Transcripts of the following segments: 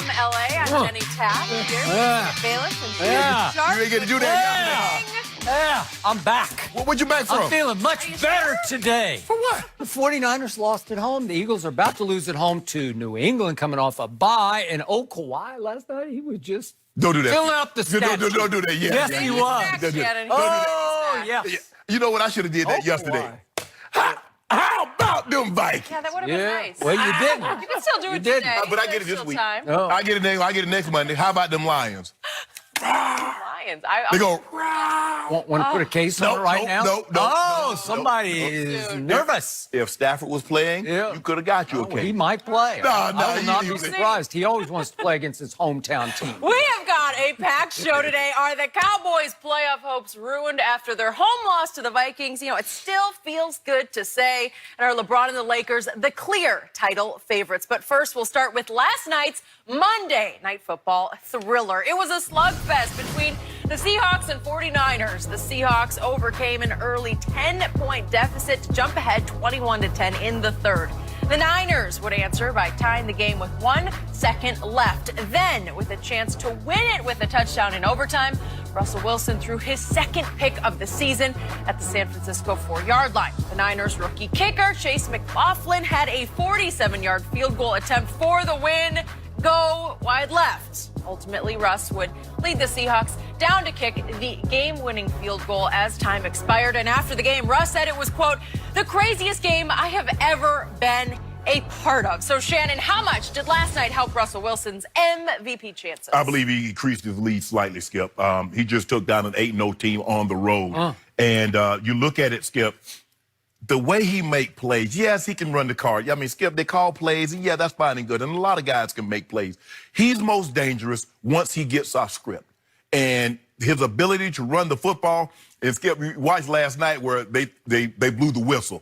from LA, I'm Jenny Tapp. Here, Bayless and Sharpe. You ain't get to do that yesterday. Yeah, I'm back. Where'd you back from? I'm feeling much better today. For what? The 49ers lost at home. The Eagles are about to lose at home to New England, coming off a bye. And Kawhi last night, he was just Don't do that. filling up the stat sheet. Don't do that. Yeah. Yes, yeah. he was. Don't do that. Shannon. Oh, yeah. You know what? I should have did that yesterday. How about them Vikings? Yeah, that would have been nice. Well, you didn't. You can still do it didn't. today. But I get it There's this still week. time. Oh. I get it next Monday. How about them Lions? Lions. They go. Want to put a case on it right now? No, somebody is nervous. If Stafford was playing, Yeah. you could have got you a Well, case. he might play. No, I will not you- be surprised. He always wants to play against his hometown team. We have got a packed show today. Are the Cowboys' playoff hopes ruined after their home loss to the Vikings? You know, it still feels good to say. And are LeBron and the Lakers the clear title favorites? But first, we'll start with last night's Monday Night Football thriller. It was a slugfest between the Seahawks and 49ers. The Seahawks overcame an early 10-point deficit to jump ahead 21-10 in the third. The Niners would answer by tying the game with 1 second left. Then, with a chance to win it with a touchdown in overtime, Russell Wilson threw his second pick of the season at the San Francisco 4-yard line. The Niners rookie kicker, Chase McLaughlin, had a 47-yard field goal attempt for the win. Go wide left. Ultimately, Russ would lead the Seahawks down to kick the game-winning field goal as time expired. And after the game, Russ said it was, quote, the craziest game I have ever been a part of. So, Shannon, how much did last night help Russell Wilson's MVP chances? I believe he increased his lead slightly, Skip. He just took down an 8-0 team on the road. And you look at it, Skip, the way he make plays, yes, he can run the car. I mean, Skip, they call plays, and yeah, that's fine and good. And a lot of guys can make plays. He's most dangerous once he gets off script. And his ability to run the football, and Skip, we watched last night where they blew the whistle.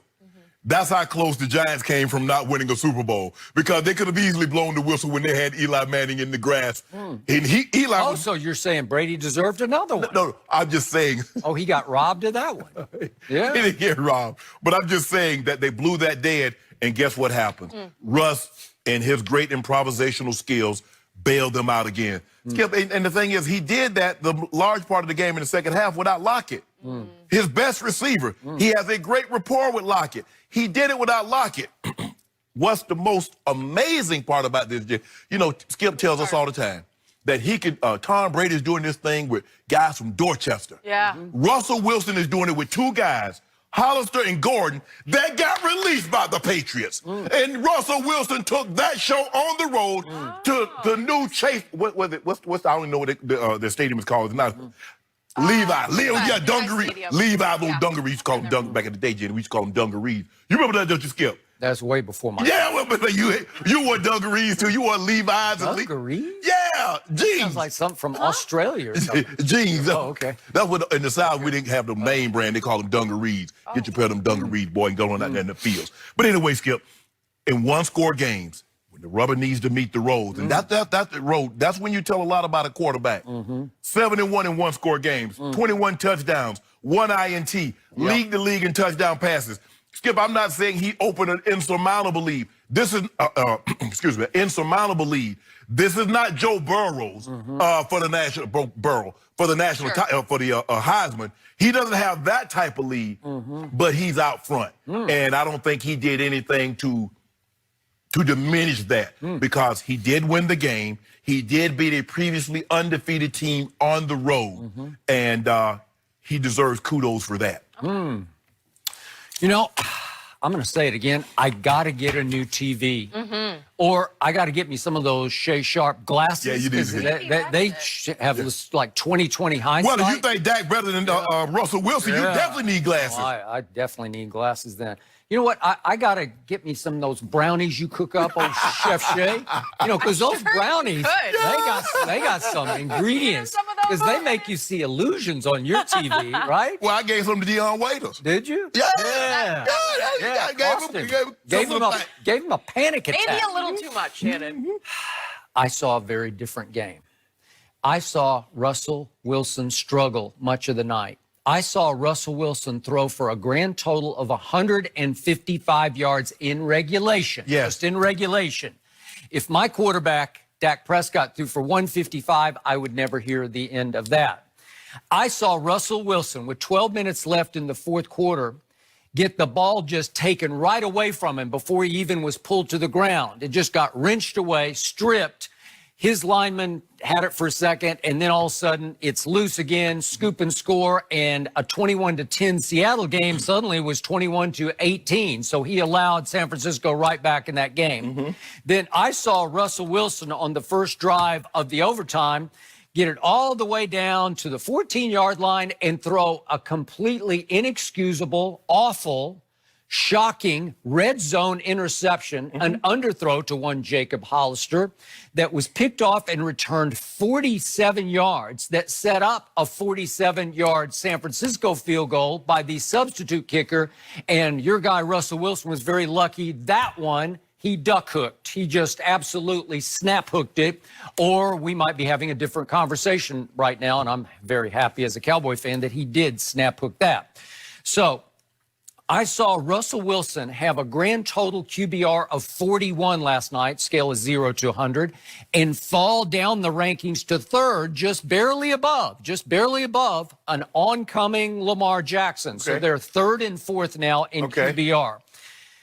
That's how close the Giants came from not winning a Super Bowl, because they could have easily blown the whistle when they had Eli Manning in the grass. And Eli Oh, so you're saying Brady deserved another one? No, I'm just saying. Oh, he got robbed of that one. Yeah. He didn't get robbed. But I'm just saying that they blew that dead, and guess what happened? Russ and his great improvisational skills bailed them out again. Skip, and the thing is, he did that the large part of the game in the second half without Lockett. His best receiver. He has a great rapport with Lockett. He did it without Lockett. What's the most amazing part about this? You know, Skip tells us all the time that he could, Tom Brady's doing this thing with guys from Dorchester. Yeah. Russell Wilson is doing it with two guys, Hollister and Gordon, that got released by the Patriots. And Russell Wilson took that show on the road to the new Chase. What was it? What's I don't even know what the stadium is called. It's not Levi. Yeah, Dungarees. Stadium. Levi, those Dungarees. We used to call them Dungarees back in the day, Jenny. We used to call them Dungarees. You remember that, don't you, Skip? That's way before my Yeah, well, but you wore Dungarees too. You wore Levi's. Dungarees? Yeah, jeans. Sounds like something from Australia or something. Jeans. Oh, okay. That's what in the South we didn't have the main brand. They call them Dungarees. Get your pair of them Dungarees, boy, and go on out there in the fields. But anyway, Skip, in one-score games, when the rubber needs to meet the road, and that's the road. That's when you tell a lot about a quarterback. 7-1 in one-score games, 21 touchdowns, 1 INT, lead the league in touchdown passes. Skip, I'm not saying he opened an insurmountable lead. This is, excuse me, insurmountable lead. This is not Joe Burrow's for the national for the Heisman. He doesn't have that type of lead, but he's out front, and I don't think he did anything to diminish that because he did win the game. He did beat a previously undefeated team on the road, and he deserves kudos for that. You know, I'm going to say it again. I got to get a new TV. Or I got to get me some of those Sharpe glasses. Yeah, you do. 'cause they have this, like 20/20 hindsight. Well, if you think Dak better than Russell Wilson, you definitely need glasses. Oh, I definitely need glasses then. You know what? I got to get me some of those brownies you cook up, old Chef Shay. You know, because those brownies, they got some ingredients. Because they make you see illusions on your TV, right? Well, I gave some to Deion Waiters. Did you? Yeah. Gave him a panic attack. Maybe a little too much, Shannon. I saw a very different game. I saw Russell Wilson struggle much of the night. I saw Russell Wilson throw for a grand total of 155 yards in regulation. Yes. Just in regulation. If my quarterback Dak Prescott threw for 155. I would never hear the end of that. I saw Russell Wilson with 12 minutes left in the fourth quarter get the ball just taken right away from him before he even was pulled to the ground. It just got wrenched away, stripped. His lineman had it for a second, and then all of a sudden it's loose again, scoop and score, and a 21-10 Seattle game suddenly was 21-18. So he allowed San Francisco right back in that game. Then I saw Russell Wilson on the first drive of the overtime get it all the way down to the 14-yard line and throw a completely inexcusable, awful, shocking red zone interception, an underthrow to one Jacob Hollister that was picked off and returned 47 yards that set up a 47-yard San Francisco field goal by the substitute kicker. And your guy, Russell Wilson, was very lucky. That one, he duck hooked. He just absolutely snap hooked it. Or we might be having a different conversation right now. And I'm very happy as a Cowboy fan that he did snap hook that. So I saw Russell Wilson have a grand total QBR of 41 last night, scale is 0 to 100, and fall down the rankings to third, just barely above an oncoming Lamar Jackson. Okay. So they're third and fourth now in QBR.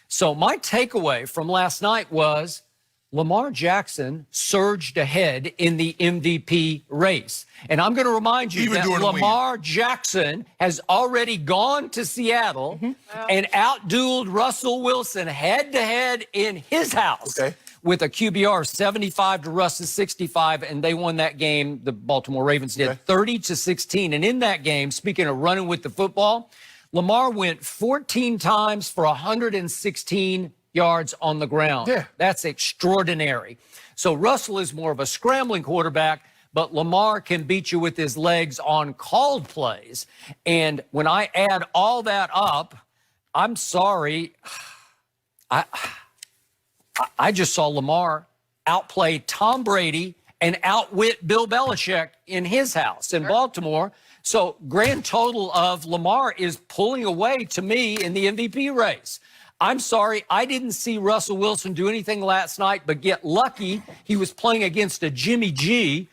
So my takeaway from last night was Lamar Jackson surged ahead in the MVP race. And I'm going to remind you that Lamar Jackson has already gone to Seattle and outdueled Russell Wilson head-to-head in his house with a QBR of 75 to Russ's 65, and they won that game, the Baltimore Ravens did, 30-16. And in that game, speaking of running with the football, Lamar went 14 times for 116 yards on the ground. That's extraordinary. So Russell is more of a scrambling quarterback, but Lamar can beat you with his legs on called plays. And when I add all that up, I'm sorry, I just saw Lamar outplay Tom Brady and outwit Bill Belichick in his house in Baltimore. So grand total of Lamar is pulling away to me in the MVP race. I'm sorry, I didn't see Russell Wilson do anything last night but get lucky. He was playing against a Jimmy G.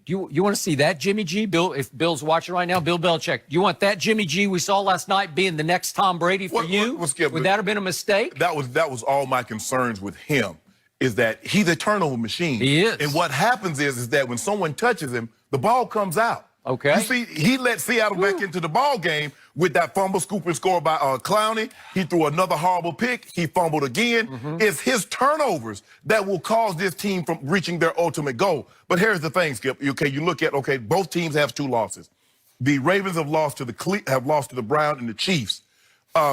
You want to see that Jimmy G? Bill, if Bill's watching right now, Bill Belichick, you want that Jimmy G we saw last night being the next Tom Brady for you? Would that have been a mistake? That was all my concerns with him, is that he's a turnover machine. He is. And what happens is that when someone touches him, the ball comes out. Okay. You see, he let Seattle back into the ball game with that fumble, scoop, and score by Clowney. He threw another horrible pick. He fumbled again. It's his turnovers that will cause this team from reaching their ultimate goal. But here's the thing, Skip. Okay, you look at, both teams have 2 losses. The Ravens have lost to the Browns and the Chiefs.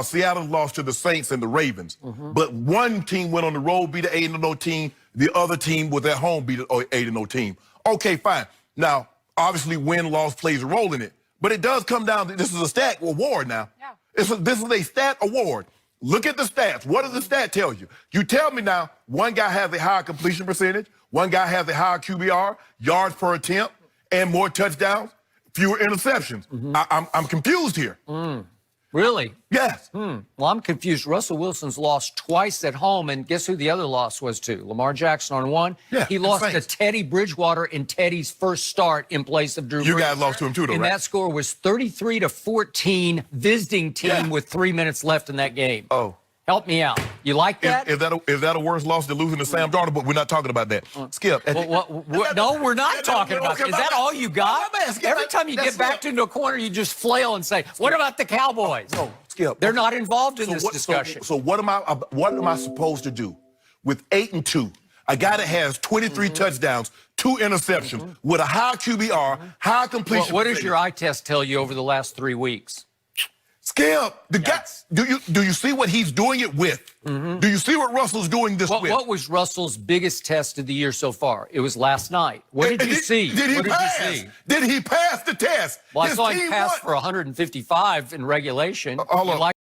Seattle lost to the Saints and the Ravens. But one team went on the road, beat an 8-0 team. The other team was at home, beat an 8-0 team. Okay, fine. Now, obviously, win-loss plays a role in it. But it does come down to, this is a stat award now. This is a stat award. Look at the stats. What does the stat tell you? You tell me now, one guy has a higher completion percentage, one guy has a higher QBR, yards per attempt, and more touchdowns, fewer interceptions. I'm confused here. Really? Yes. Well, I'm confused. Russell Wilson's lost twice at home, and guess who the other loss was to? Lamar Jackson on one. He lost to Teddy Bridgewater in Teddy's first start in place of Drew Brees. You guys lost to him too, though, and right? that score was 33-14, visiting team with 3 minutes left in that game. Help me out. You like that? Is that a worse loss than losing to Sam Darnold? But we're not talking about that. Skip. No, we're not talking about that. Is that all you got? Every time you get backed into a corner, you just flail and say, what about the Cowboys? Skip. They're not involved in this discussion. So what am I supposed to do with 8-2? A guy that has 23 touchdowns, 2 interceptions, with a high QBR, high completion. What does your eye test tell you over the last 3 weeks? Skip, the guy, do you see what he's doing it with? Do you see what Russell's doing this with? What was Russell's biggest test of the year so far? It was last night. What did you see? Did he pass? Did he pass the test? Well, I saw him pass for 155 in regulation. Hold on.